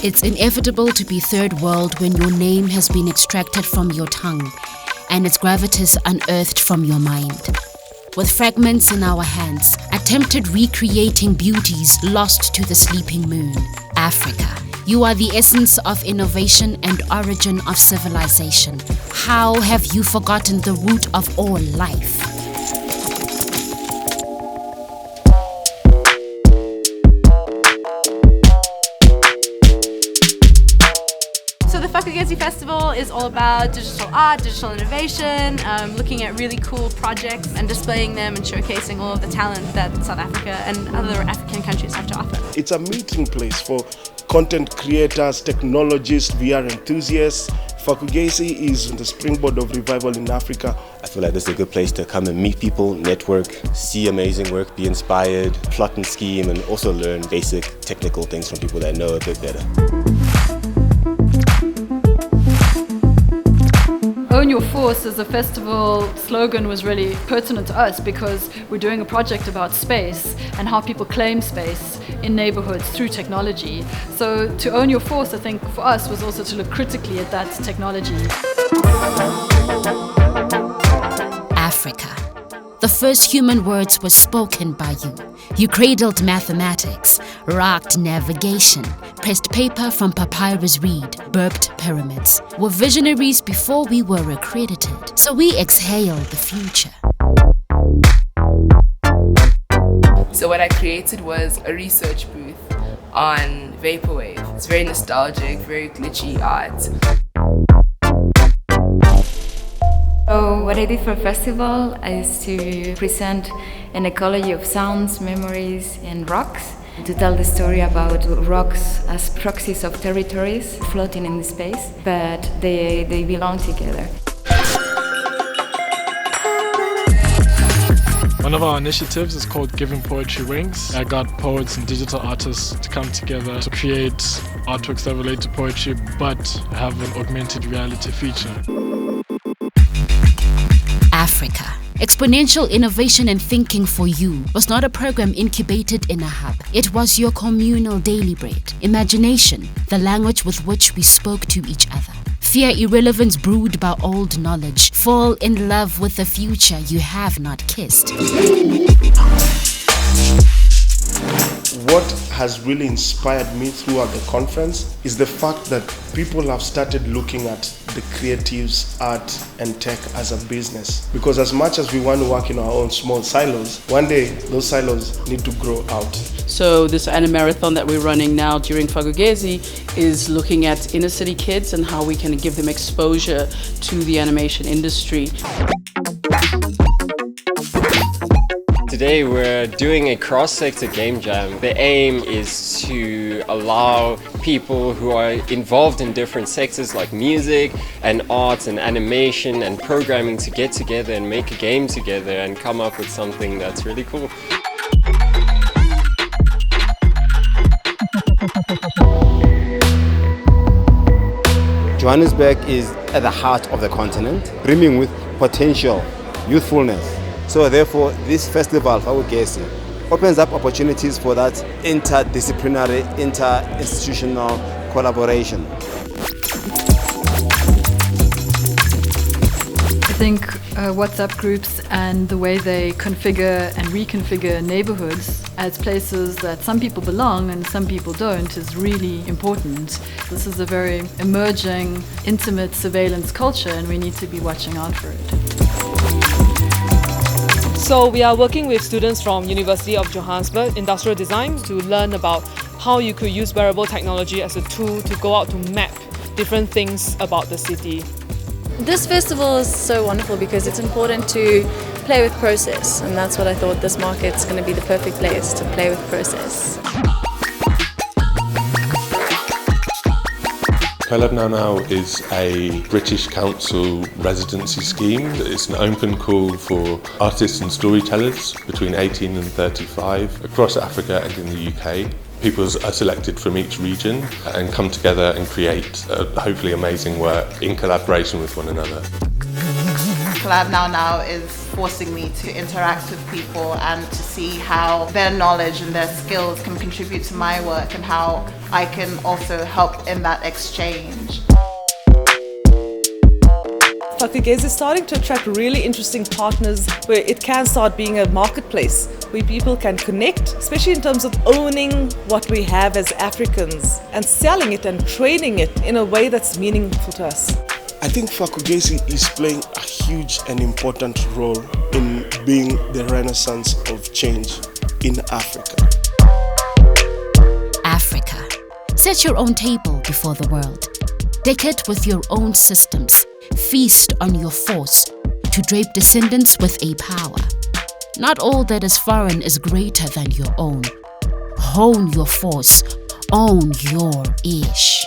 It's inevitable to be third world when your name has been extracted from your tongue and its gravitas unearthed from your mind. With fragments in our hands, attempted recreating beauties lost to the sleeping moon. Africa, you are the essence of innovation and origin of civilization. How have you forgotten the root of all life? So the Fakugesi Festival is all about digital art, digital innovation, looking at really cool projects and displaying them and showcasing all of the talent that South Africa and other African countries have to offer. It's a meeting place for content creators, technologists, VR enthusiasts. Fakugesi is the springboard of revival in Africa. I feel like this is a good place to come and meet people, network, see amazing work, be inspired, plot and scheme, and also learn basic technical things from people that know a bit better. Own Your Force as a festival slogan was really pertinent to us because we're doing a project about space and how people claim space in neighborhoods through technology. So to own your force, I think for us was also to look critically at that technology. Africa. The first human words were spoken by you. You cradled mathematics, rocked navigation, pressed paper from papyrus reed, burped pyramids. Were visionaries before we were accredited, so we exhaled the future. So what I created was a research booth on vaporwave. It's very nostalgic, very glitchy art. So what I did for a festival is to present an ecology of sounds, memories and rocks, to tell the story about rocks as proxies of territories floating in space, but they belong together. One of our initiatives is called Giving Poetry Wings. I got poets and digital artists to come together to create artworks that relate to poetry but have an augmented reality feature. Africa. Exponential innovation and thinking for you was not a program incubated in a hub. It was your communal daily bread. Imagination, the language with which we spoke to each other. Fear irrelevance brewed by old knowledge. Fall in love with the future you have not kissed. What has really inspired me throughout the conference is the fact that people have started looking at the creatives, art and tech as a business. Because as much as we want to work in our own small silos, one day those silos need to grow out. So this marathon that we're running now during Fakugesi is looking at inner city kids and how we can give them exposure to the animation industry. Today we're doing a cross-sector game jam. The aim is to allow people who are involved in different sectors like music and art and animation and programming to get together and make a game together and come up with something that's really cool. Johannesburg is at the heart of the continent, brimming with potential, youthfulness. So therefore, this festival, Fakugesi, opens up opportunities for that interdisciplinary, inter-institutional collaboration. I think WhatsApp groups and the way they configure and reconfigure neighborhoods as places that some people belong and some people don't is really important. This is a very emerging, intimate surveillance culture and we need to be watching out for it. So we are working with students from University of Johannesburg Industrial Design to learn about how you could use wearable technology as a tool to go out to map different things about the city. This festival is so wonderful because it's important to play with process, and that's what I thought this market's going to be the perfect place to play with process. Collab Now is a British Council residency scheme. It's an open call for artists and storytellers between 18 and 35 across Africa and in the UK. People are selected from each region and come together and create hopefully amazing work in collaboration with one another. Collab Now is forcing me to interact with people and to see how their knowledge and their skills can contribute to my work and how I can also help in that exchange. Fakugesi is starting to attract really interesting partners where it can start being a marketplace where people can connect, especially in terms of owning what we have as Africans and selling it and trading it in a way that's meaningful to us. I think Fakugesi is playing a huge and important role in being the renaissance of change in Africa. Africa. Set your own table before the world. Deck it with your own systems. Feast on your force to drape descendants with a power. Not all that is foreign is greater than your own. Hone your force. Own your ish.